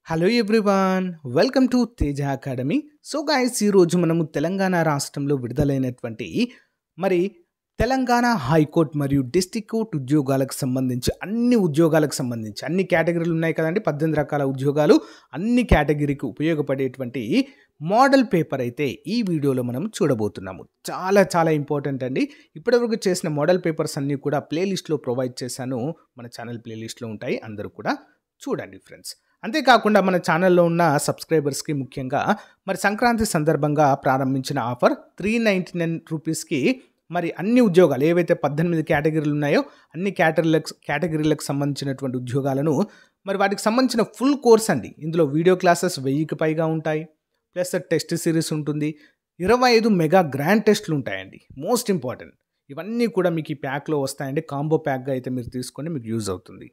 Hello everyone welcome to Teja academy. So guys, ఈరోజు మనము తెలంగాణ రాష్ట్రంలో విడుదలైనటువంటి మరి తెలంగాణ హైకోర్టు మరియు డిస్ట్రిక్ట్ కోర్ట్ ఉద్యోగాలకు సంబంధించి అన్ని కేటగిరీలు ఉన్నాయి కదండి. 18 రకాల ఉద్యోగాలు, అన్ని కేటగిరీకి ఉపయోగపడేటువంటి మోడల్ పేపర్ అయితే ఈ వీడియోలో మనం చూడబోతున్నాము. చాలా చాలా ఇంపార్టెంట్ అండి. ఇప్పటివరకు చేసిన మోడల్ పేపర్స్ అన్నీ కూడా ప్లేలిస్ట్లో ప్రొవైడ్ చేశాను. మన ఛానల్ ప్లేలిస్ట్లో ఉంటాయి, అందరూ కూడా చూడండి ఫ్రెండ్స్. అంతేకాకుండా మన ఛానల్లో ఉన్న సబ్స్క్రైబర్స్కి ముఖ్యంగా మరి సంక్రాంతి సందర్భంగా ప్రారంభించిన ఆఫర్ 399 రూపీస్కి మరి అన్ని ఉద్యోగాలు ఏవైతే 18 కేటగిరీలు ఉన్నాయో అన్ని కేటగిరీలకు సంబంధించినటువంటి ఉద్యోగాలను మరి వాటికి సంబంధించిన ఫుల్ కోర్స్ అండి. ఇందులో వీడియో క్లాసెస్ 1000కి పైగా ఉంటాయి, ప్లస్ టెస్ట్ సిరీస్ ఉంటుంది, 25 మెగా గ్రాండ్ టెస్ట్లు ఉంటాయండి. మోస్ట్ ఇంపార్టెంట్ ఇవన్నీ కూడా మీకు ఈ ప్యాక్లో వస్తాయండి. కాంబో ప్యాక్గా అయితే మీరు తీసుకొని మీకు యూజ్ అవుతుంది.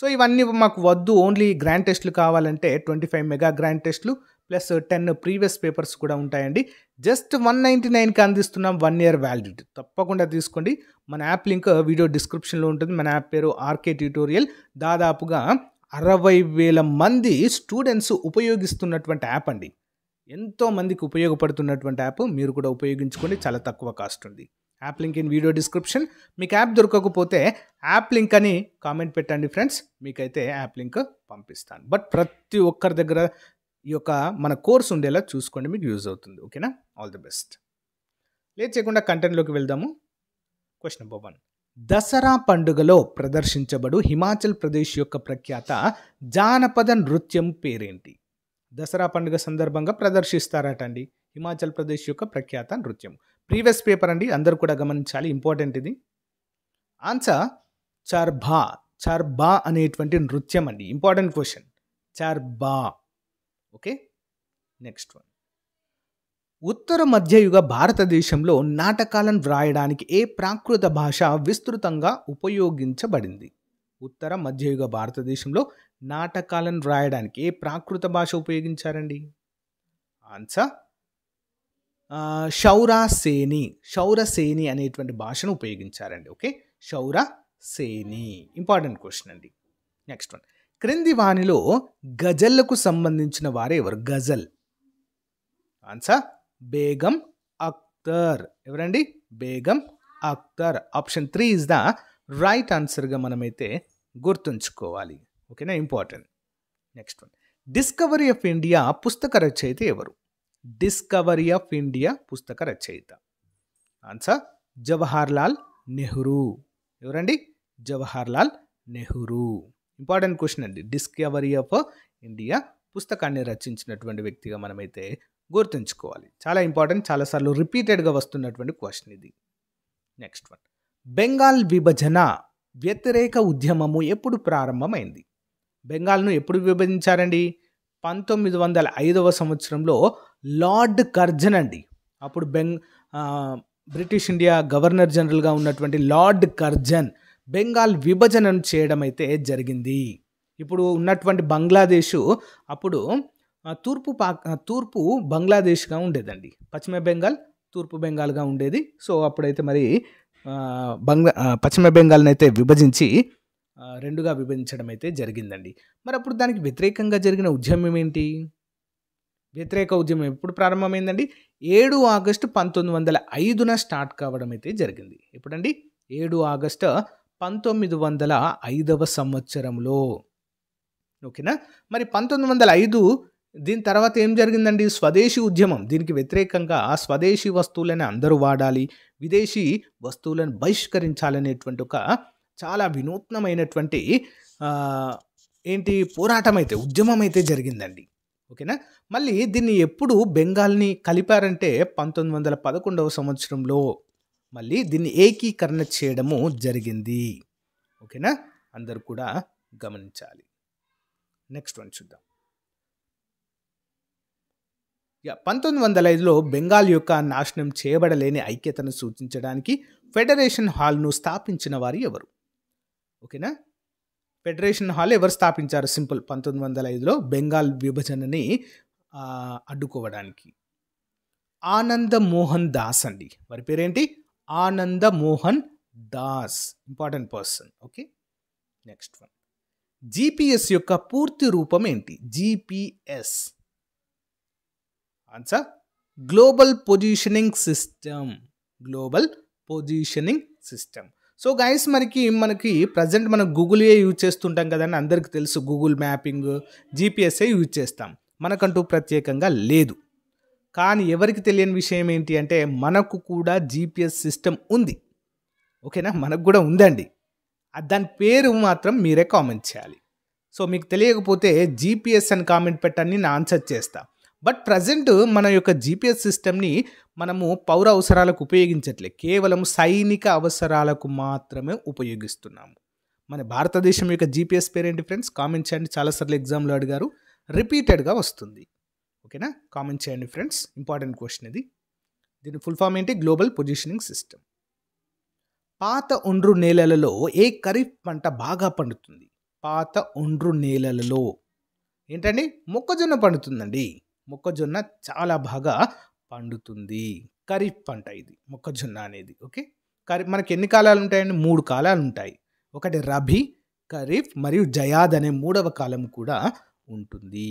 సో ఇవన్నీ మాకు వద్దు, ఓన్లీ గ్రాండ్ టెస్ట్లు కావాలంటే 25 మెగా గ్రాండ్ టెస్ట్లు ప్లస్ 10 ప్రీవియస్ పేపర్స్ కూడా ఉంటాయండి. జస్ట్ 199కి అందిస్తున్నాం, 1 ఇయర్ వ్యాలిడిటీ. తప్పకుండా తీసుకోండి. మన యాప్ లింక్ వీడియో డిస్క్రిప్షన్లో ఉంటుంది. మన యాప్ పేరు ఆర్కే ట్యూటోరియల్. దాదాపుగా 60,000 మంది స్టూడెంట్స్ ఉపయోగిస్తున్నటువంటి యాప్ అండి. ఎంతో మందికి ఉపయోగపడుతున్నటువంటి యాప్. మీరు కూడా ఉపయోగించుకోండి, చాలా తక్కువ కాస్ట్ ఉంది. App link in video description. మీకు యాప్ దొరకకపోతే యాప్ లింక్ అని కామెంట్ పెట్టండి ఫ్రెండ్స్, మీకైతే యాప్ లింక్ పంపిస్తాను. బట్ ప్రతి ఒక్కరి దగ్గర ఈ యొక్క మన కోర్స్ ఉండేలా చూసుకోండి, మీకు యూజ్ అవుతుంది. ఓకేనా? All the best. లేట్ చేయకుండా కంటెంట్లోకి వెళ్దాము. Question number 1. దసరా పండుగలో ప్రదర్శించబడు హిమాచల్ ప్రదేశ్ యొక్క ప్రఖ్యాత జానపద నృత్యం పేరేంటి? దసరా పండుగ సందర్భంగా ప్రదర్శిస్తారట అండి హిమాచల్ ప్రదేశ్ యొక్క ప్రఖ్యాత నృత్యం. ప్రీవియస్ పేపర్ అండి, అందరూ కూడా గమనించాలి, ఇంపార్టెంట్ ఇది. ఆన్సర్ చర్బా. చర్బా అనేటువంటి నృత్యం అండి. Important question, Charba. Okay, next one. ఉత్తర మధ్యయుగ భారతదేశంలో నాటకాలను వ్రాయడానికి ఏ ప్రాకృత భాష విస్తృతంగా ఉపయోగించబడింది? ఉత్తర మధ్యయుగ భారతదేశంలో నాటకాలను వ్రాయడానికి ఏ ప్రాకృత భాష ఉపయోగించారండి? ఆన్సర్ శౌరసేని. శౌరసేని అనేటువంటి భాషను ఉపయోగించారండి. ఓకే, శౌరసేని. ఇంపార్టెంట్ క్వశ్చన్ అండి. Next one. క్రింది వానిలో గజల్లకు సంబంధించిన వారే ఎవరు? గజల్. ఆన్సర్ బేగం అఖ్తర్. ఎవరండి? Begum Akhtar. Option 3 is the right ఆన్సర్గా మనమైతే గుర్తుంచుకోవాలి. ఓకేనా? Important. Next one. Discovery of India పుస్తక రచయిత ఎవరు? డిస్కవరీ ఆఫ్ ఇండియా పుస్తక రచయిత. ఆన్సర్ జవహర్లాల్ నెహ్రూ. ఎవరండి? జవహర్లాల్ నెహ్రూ. ఇంపార్టెంట్ క్వశ్చన్ అండి. డిస్కవరీ ఆఫ్ ఇండియా పుస్తకాన్ని రచించినటువంటి వ్యక్తిగా మనమైతే గుర్తుంచుకోవాలి. చాలా ఇంపార్టెంట్, చాలాసార్లు రిపీటెడ్గా వస్తున్నటువంటి క్వశ్చన్ ఇది. Next one. బెంగాల్ విభజన వ్యతిరేక ఉద్యమము ఎప్పుడు ప్రారంభమైంది? బెంగాల్ను ఎప్పుడు విభజించారండి? 1905వ సంవత్సరంలో లార్డ్ కర్జన్ అండి. అప్పుడు బ్రిటిష్ ఇండియా గవర్నర్ జనరల్గా ఉన్నటువంటి లార్డ్ కర్జన్ బెంగాల్ విభజనను చేయడం అయితే జరిగింది. ఇప్పుడు ఉన్నటువంటి బంగ్లాదేశ్ అప్పుడు తూర్పు బంగ్లాదేశ్గా ఉండేదండి. పశ్చిమ బెంగాల్ తూర్పు బెంగాల్గా ఉండేది. సో అప్పుడైతే మరి పశ్చిమ బెంగాల్ని అయితే విభజించి రెండుగా విభజించడం అయితే జరిగిందండి. మరి అప్పుడు దానికి వ్యతిరేకంగా జరిగిన ఉద్యమం ఏంటి? వ్యతిరేక ఉద్యమం ఎప్పుడు ప్రారంభమైందండి? 7 ఆగస్టు 1905న స్టార్ట్ కావడం అయితే జరిగింది. ఎప్పుడండి? 7 ఆగస్టు 1905వ సంవత్సరంలో. ఓకేనా? మరి 1905 దీని తర్వాత ఏం జరిగిందండి? స్వదేశీ ఉద్యమం. దీనికి వ్యతిరేకంగా స్వదేశీ వస్తువులను అందరూ వాడాలి, విదేశీ వస్తువులను బహిష్కరించాలనేటువంటి ఒక చాలా వినూత్నమైనటువంటి పోరాటం అయితే, ఉద్యమం అయితే జరిగిందండి. ఓకేనా? మళ్ళీ దీన్ని ఎప్పుడు బెంగాల్ని కలిపారంటే 1911వ సంవత్సరంలో మళ్ళీ దీన్ని ఏకీకరణ చేయడము జరిగింది. ఓకేనా? అందరూ కూడా గమనించాలి. నెక్స్ట్ వన్ చూద్దాం. 1905లో బెంగాల్ యొక్క నాశనం చేయబడలేని ఐక్యతను సూచించడానికి ఫెడరేషన్ హాల్ను స్థాపించిన వారు ఎవరు? ఓకేనా? ఫెడరేషన్ హాల్ ఎవరు స్థాపించారు? సింపుల్. 1905లో బెంగాల్ విభజనని అడ్డుకోవడానికి ఆనంద మోహన్ దాస్ అండి. వారి పేరేంటి? ఆనంద Mohan Das. Important person. Okay, next one. GPS యొక్క పూర్తి రూపం ఏంటి? GPS answer global positioning system. Global positioning system. So guys మనకి ప్రజెంట్ మనం గూగులే యూజ్ చేస్తుంటాం కదండి, అందరికీ తెలుసు. గూగుల్ మ్యాపింగ్, జీపీఎస్ఏ యూజ్ చేస్తాం, మనకంటూ ప్రత్యేకంగా లేదు. కానీ ఎవరికి తెలియని విషయం ఏంటి అంటే మనకు కూడా జీపీఎస్ సిస్టమ్ ఉంది. ఓకేనా, మనకు కూడా ఉందండి. దాని పేరు మాత్రం మీరే కామెంట్ చేయాలి. సో మీకు తెలియకపోతే జీపీఎస్ అని కామెంట్ పెట్టండి, నేను ఆన్సర్ చేస్తా. బట్ ప్రజెంట్ మన యొక్క జీపీఎస్ సిస్టమ్ని మనము పౌర అవసరాలకు ఉపయోగించట్లేదు, కేవలం సైనిక అవసరాలకు మాత్రమే ఉపయోగిస్తున్నాము. మన భారతదేశం యొక్క జీపీఎస్ పేరేంటి ఫ్రెండ్స్? కామెంట్ చేయండి. చాలాసార్లు ఎగ్జామ్లో అడిగారు, రిపీటెడ్గా వస్తుంది. ఓకేనా, కామెంట్ చేయండి ఫ్రెండ్స్, ఇంపార్టెంట్ క్వశ్చన్ ఇది. దీని ఫుల్ ఫామ్ ఏంటి? Global positioning system. పాత ఒండ్రు నేలలలో ఏ ఖరీఫ్ పంట బాగా పండుతుంది? పాత ఒండ్రు నేలలలో ఏంటండి? మొక్కజొన్న పండుతుందండి. మొక్కజొన్న చాలా బాగా పండుతుంది. ఖరీఫ్ పంట ఇది మొక్కజొన్న అనేది. ఓకే, మనకి ఎన్ని కాలాలు ఉంటాయండి? 3 కాలాలు ఉంటాయి. ఒకటి రబీ, ఖరీఫ్ మరియు జయాద్ అనే 3వ కాలం కూడా ఉంటుంది.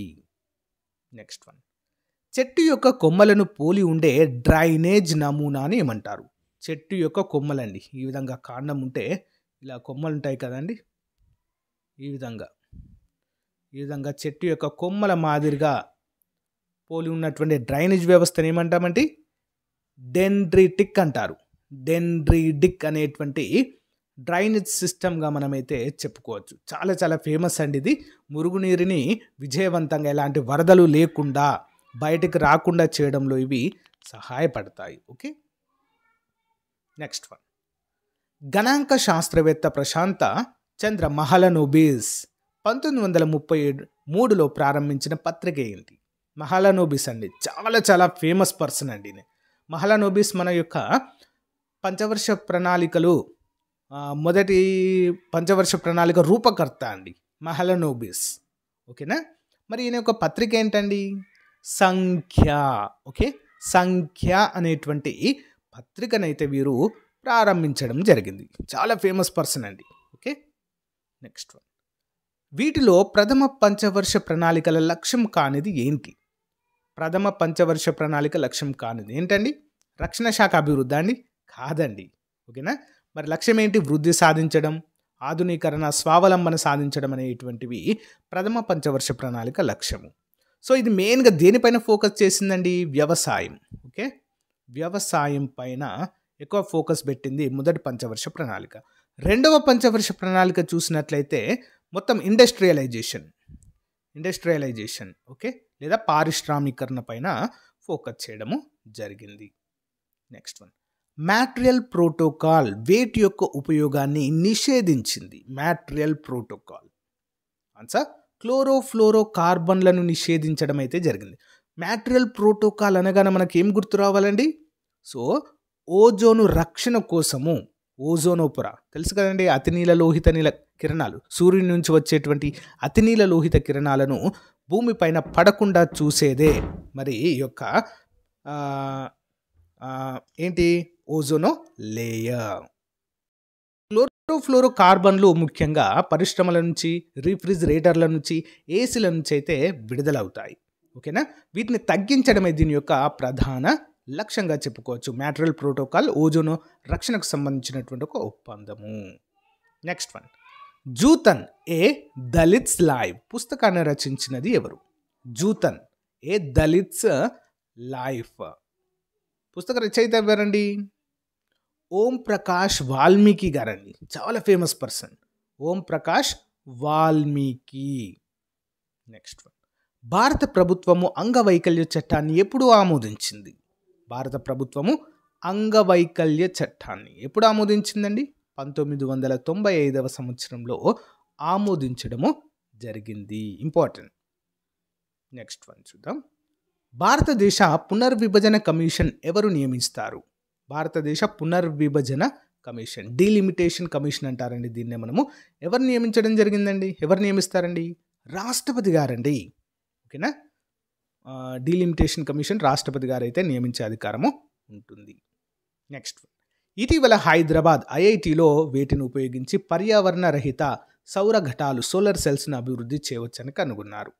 నెక్స్ట్ వన్, చెట్టు యొక్క కొమ్మలను పోలి ఉండే డ్రైనేజ్ నమూనాని ఏమంటారు? చెట్టు యొక్క కొమ్మలండి, ఈ విధంగా కాండం ఉంటే ఇలా కొమ్మలు ఉంటాయి కదండి, ఈ విధంగా చెట్టు యొక్క కొమ్మల మాదిరిగా పోలి ఉన్నటువంటి డ్రైనేజ్ వ్యవస్థను ఏమంటామంటే డెండ్రిటిక్ అంటారు. డెండ్రిటిక్ అనేటువంటి డ్రైనేజ్ సిస్టమ్గా మనమైతే చెప్పుకోవచ్చు. చాలా చాలా ఫేమస్ అండి ఇది. మురుగునీరుని విజయవంతంగా ఎలాంటి వరదలు లేకుండా బయటకు రాకుండా చేయడంలో ఇవి సహాయపడతాయి. ఓకే, నెక్స్ట్ వన్, గణాంక శాస్త్రవేత్త ప్రశాంత చంద్ర మహలనోబిస్ 1933లో ప్రారంభించిన పత్రిక ఏంటి? మహలనోబిస్ అండి, చాలా చాలా ఫేమస్ పర్సన్ అండి. మహలనోబిస్ మన యొక్క పంచవర్ష ప్రణాళికలు మొదటి పంచవర్ష ప్రణాళిక రూపకర్త అండి మహలనోబిస్. ఓకేనా, మరి ఈయన యొక్క పత్రిక ఏంటండి? సంఖ్య. ఓకే, సంఖ్య అనేటువంటి పత్రికనైతే వీరు ప్రారంభించడం జరిగింది. చాలా ఫేమస్ పర్సన్ అండి. ఓకే, నెక్స్ట్ వన్, వీటిలో ప్రథమ పంచవర్ష ప్రణాళికల లక్ష్యం కానిది ఏంటి? ప్రథమ పంచవర్ష ప్రణాళిక లక్ష్యం కానిది ఏంటండి? రక్షణ శాఖ అభివృద్ధి అండి? కాదండి. ఓకేనా, మరి లక్ష్యం ఏంటి? వృద్ధి సాధించడం, ఆధునీకరణ, స్వావలంబన సాధించడం అనేటువంటివి ప్రథమ పంచవర్ష ప్రణాళిక లక్ష్యము. సో ఇది మెయిన్గా దేనిపైన ఫోకస్ చేసిందండి? వ్యవసాయం. ఓకే, వ్యవసాయం పైన ఎక్కువ ఫోకస్ పెట్టింది మొదటి పంచవర్ష ప్రణాళిక. రెండవ పంచవర్ష ప్రణాళిక చూసినట్లయితే మొత్తం ఇండస్ట్రియలైజేషన్ ఓకే, లేదా పారిశ్రామీకరణ పైన ఫోకస్ చేయడము జరిగింది. నెక్స్ట్ వన్, మ్యాట్రియల్ ప్రోటోకాల్ వేటి యొక్క ఉపయోగాన్ని నిషేధించింది? మ్యాట్రియల్ ప్రోటోకాల్ ఆన్సర్ క్లోరోఫ్లోరో కార్బన్లను నిషేధించడం అయితే జరిగింది. మ్యాట్రియల్ ప్రోటోకాల్ అనగానే మనకి ఏం గుర్తు రావాలండి? సో ఓజోను రక్షణ కోసము, ఓజోనోపొర తెలుసు కదండి, అతినీల లోహిత నీల కిరణాలు, సూర్యుని నుంచి వచ్చేటువంటి అతినీల లోహిత కిరణాలను భూమిపైన పడకుండా చూసేదే మరి ఈ యొక్క ఏంటి? ఓజోనో లేయర్. క్లోరోఫ్లోరో కార్బన్లు ముఖ్యంగా పరిశ్రమల నుంచి, రిఫ్రిజిరేటర్ల నుంచి, ఏసీల నుంచి అయితే విడుదలవుతాయి. ఓకేనా, వీటిని తగ్గించడమే దీని యొక్క ప్రధాన లక్ష్యంగా చెప్పుకోవచ్చు. మ్యాట్రియల్ ప్రోటోకాల్ ఓజోను రక్షణకు సంబంధించినటువంటి ఒక ఒప్పందము. నెక్స్ట్ వన్, జూతన్ ఏ దళిత్స్ లైవ్ పుస్తకాన్ని రచించినది ఎవరు? జూతన్ ఏ దళిత్స్ లైఫ్ పుస్తక రచయిత ఎవరండి? ఓం ప్రకాష్ వాల్మీకి గారండి. చాలా famous person Om Prakash Valmiki. Next one, భారత ప్రభుత్వము అంగవైకల్య చట్టాన్ని ఎప్పుడు ఆమోదించింది? భారత ప్రభుత్వము అంగవైకల్య చట్టాన్ని ఎప్పుడు ఆమోదించిందండి? 1995వ సంవత్సరంలో ఆమోదించడము జరిగింది. ఇంపార్టెంట్. నెక్స్ట్ వన్ చూద్దాం. భారతదేశ పునర్విభజన కమిషన్ ఎవరు నియమిస్తారు? భారతదేశ పునర్విభజన కమిషన్, డీలిమిటేషన్ కమిషన్ అంటారండి దీన్నే మనము. ఎవరు నియమించడం జరిగిందండి? ఎవరు నియమిస్తారండి? రాష్ట్రపతి గారండి. ఓకేనా, డీలిమిటేషన్ కమిషన్ రాష్ట్రపతి గారు అయితే నియమించే అధికారము ఉంటుంది. నెక్స్ట్, ఇటీవల హైదరాబాద్ ఐఐటిలో వేటిని ఉపయోగించి పర్యావరణ రహిత సౌర ఘటాలు సోలార్ సెల్స్ను అభివృద్ధి చేయవచ్చని కనుగొన్నారు?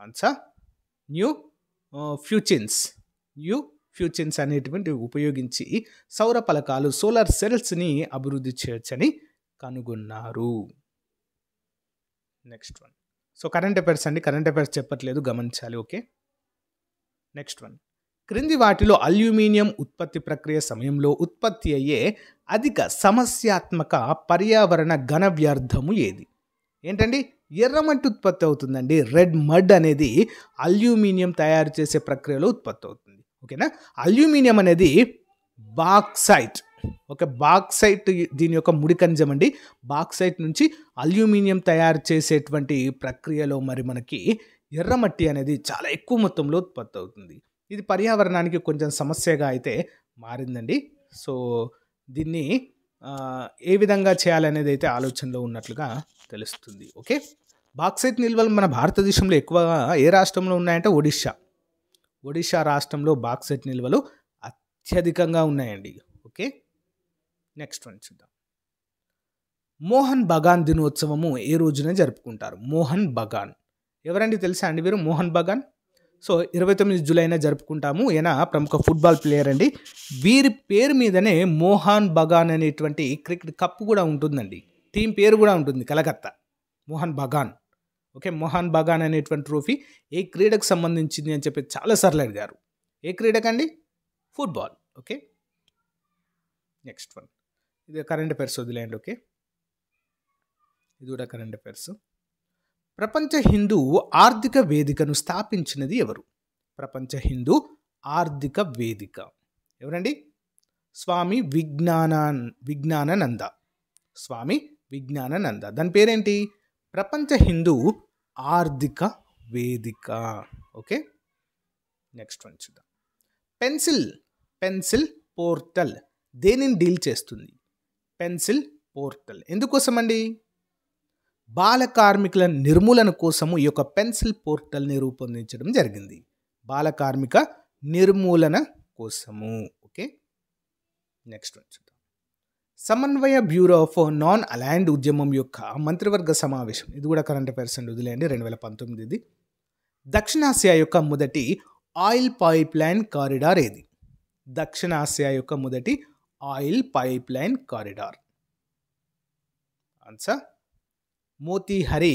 ఆన్సర్ న్యూ ఫ్యూచిన్స్. న్యూ ఫ్యూచిన్స్ అనేటువంటివి ఉపయోగించి సౌర ఫలకాలు సోలార్ సెల్స్ని అభివృద్ధి చేయవచ్చని కనుగొన్నారు. Next one. So current affairs అండి, కరెంట్ అఫైర్స్ చెప్పట్లేదు, గమనించాలి. Okay, next one. క్రింది వాటిలో అల్యూమినియం ఉత్పత్తి ప్రక్రియ సమయంలో ఉత్పత్తి అయ్యే అధిక సమస్యాత్మక పర్యావరణ ఘన వ్యర్థము ఏది? ఏంటండి? ఎర్రమట్టి ఉత్పత్తి అవుతుందండి. రెడ్ మడ్ అనేది అల్యూమినియం తయారు చేసే ప్రక్రియలో ఉత్పత్తి అవుతుంది. ఓకేనా? అల్యూమినియం అనేది బాక్సైట్. ఓకే, బాక్సైట్ దీని యొక్క ముడి ఖనిజం అండి. బాక్సైట్ నుంచి అల్యూమినియం తయారు చేసేటువంటి ప్రక్రియలో మరి మనకి ఎర్రమట్టి అనేది చాలా ఎక్కువ మొత్తంలో ఉత్పత్తి అవుతుంది. ఇది పర్యావరణానికి కొంచెం సమస్యగా అయితే మారిందండి. సో దీన్ని ఏ విధంగా చేయాలనేది అయితే ఆలోచనలో ఉన్నట్లుగా తెలుస్తుంది. ఓకే, బాక్సైట్ నిల్వలు మన భారతదేశంలో ఎక్కువగా ఏ రాష్ట్రంలో ఉన్నాయంటే ఒడిషా రాష్ట్రంలో బాక్సైట్ నిల్వలు అత్యధికంగా ఉన్నాయండి. ఓకే, నెక్స్ట్ వన్ చూద్దాం. మోహన్ బగాన్ దినోత్సవము ఏ రోజున జరుపుకుంటారు? మోహన్ బగాన్ ఎవరండి, తెలుసా అండి వీరు? మోహన్ బగాన్. సో 29 జూలైన జరుపుకుంటాము. ఈయన ప్రముఖ ఫుట్బాల్ ప్లేయర్ అండి. వీరి పేరు మీదనే మోహన్ బగాన్ అనేటువంటి క్రికెట్ కప్ కూడా ఉంటుందండి. టీం పేరు కూడా ఉంటుంది, కలకత్తా మోహన్ బగాన్. ఓకే, మోహన్ బగాన్ అనేటువంటి ట్రోఫీ ఏ క్రీడకు సంబంధించింది అని చెప్పి చాలాసార్లు అడిగారు. ఏ క్రీడకండి? ఫుట్బాల్. Okay, next one. ఇది కరెంట్ అఫైర్స్ వదిలేయండి. ఓకే, ఇది కూడా కరెంట్ అఫైర్స్. ప్రపంచ హిందూ ఆర్థిక వేదికను స్థాపించినది ఎవరు? ప్రపంచ హిందూ ఆర్థిక వేదిక ఎవరండి? స్వామి విజ్ఞానానంద. స్వామి విజ్ఞానానంద. దాని పేరేంటి? ప్రపంచ హిందూ ఆర్థిక వేదిక. ఓకే, నెక్స్ట్ వన్ చూద్దాం. పెన్సిల్ పోర్టల్ దేనిని డీల్ చేస్తుంది? పెన్సిల్ పోర్టల్ ఎందుకోసం అండి? బాల కార్మికుల నిర్మూలన కోసము ఈ యొక్క పెన్సిల్ పోర్టల్ని రూపొందించడం జరిగింది. బాల కార్మిక నిర్మూలన కోసము. ఓకే, నెక్స్ట్ వన్ చూద్దాం. సమన్వయ బ్యూరో ఆఫ్ నాన్ అలైన్డ్ ఉద్యమం యొక్క మంత్రివర్గ సమావేశం, ఇది కూడా కరెంట్ అఫైర్స్ అండి, వదిలేయండి, 2019. దక్షిణాసియా యొక్క మొదటి ఆయిల్ పైప్ లైన్ కారిడార్ ఏది? దక్షిణాసియా యొక్క మొదటి oil pipe line corridor. Answer Motihari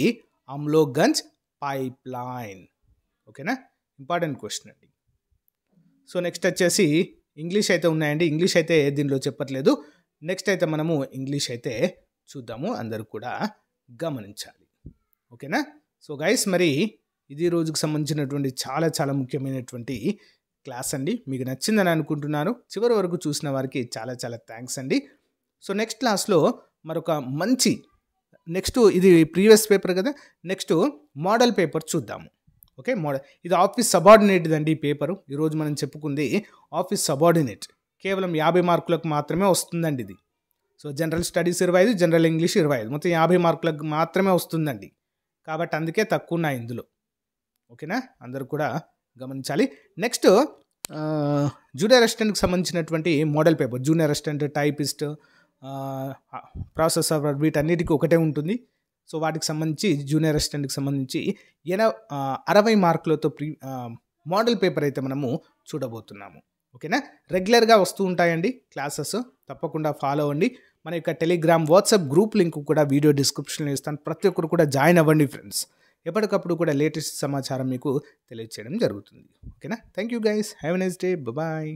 Amlekhganj pipe line. ఓకేనా, ఇంపార్టెంట్ క్వశ్చన్ అండి. సో నెక్స్ట్ వచ్చేసి ఇంగ్లీష్ అయితే ఉన్నాయండి. ఇంగ్లీష్ అయితే దీనిలో చెప్పట్లేదు. నెక్స్ట్ అయితే మనము ఇంగ్లీష్ అయితే చూద్దాము, అందరూ కూడా గమనించాలి. ఓకేనా? సో గైస్, మరి ఇది రోజుకు సంబంధించినటువంటి చాలా చాలా ముఖ్యమైనటువంటి క్లాస్ అండి. మీకు నచ్చిందని అనుకుంటున్నాను. చివరి వరకు చూసిన వారికి చాలా చాలా థ్యాంక్స్ అండి. సో నెక్స్ట్ క్లాస్లో మరొక మంచి ఇది ప్రీవియస్ పేపర్ కదా, నెక్స్ట్ మోడల్ పేపర్ చూద్దాము. ఓకే, మోడల్ ఇది ఆఫీస్ సబార్డినేట్ అండి. ఈ పేపరు ఈరోజు మనం చెప్పుకుంది ఆఫీస్ సబార్డినేట్. కేవలం 50 మార్కులకు మాత్రమే వస్తుందండి ఇది. So general studies 25, general English 25, మొత్తం 50 మార్కులకు మాత్రమే వస్తుందండి. కాబట్టి అందుకే తక్కువ ఉన్నాయి ఇందులో. ఓకేనా, అందరూ కూడా గమనించాలి. నెక్స్ట్ జూనియర్ అసిస్టెంట్కి సంబంధించినటువంటి model paper, junior assistant, typist, process server, వీటన్నిటికీ ఒకటే ఉంటుంది. సో వాటికి సంబంధించి జూనియర్ అసిస్టెంట్కి సంబంధించి 60 మార్కులతో మోడల్ పేపర్ అయితే మనము చూడబోతున్నాము. ఓకేనా, రెగ్యులర్గా వస్తూ ఉంటాయండి క్లాసెస్, తప్పకుండా ఫాలో అవ్వండి. మన యొక్క టెలిగ్రామ్, వాట్సాప్ గ్రూప్ లింక్ కూడా వీడియో డిస్క్రిప్షన్లో ఇస్తాను. ప్రతి ఒక్కరు కూడా జాయిన్ అవ్వండి ఫ్రెండ్స్. ఎప్పటికప్పుడు కూడా లేటెస్ట్ సమాచారం మీకు తెలియజేయడం జరుగుతుంది. ఓకేనా, thank you guys, have a nice day, bye.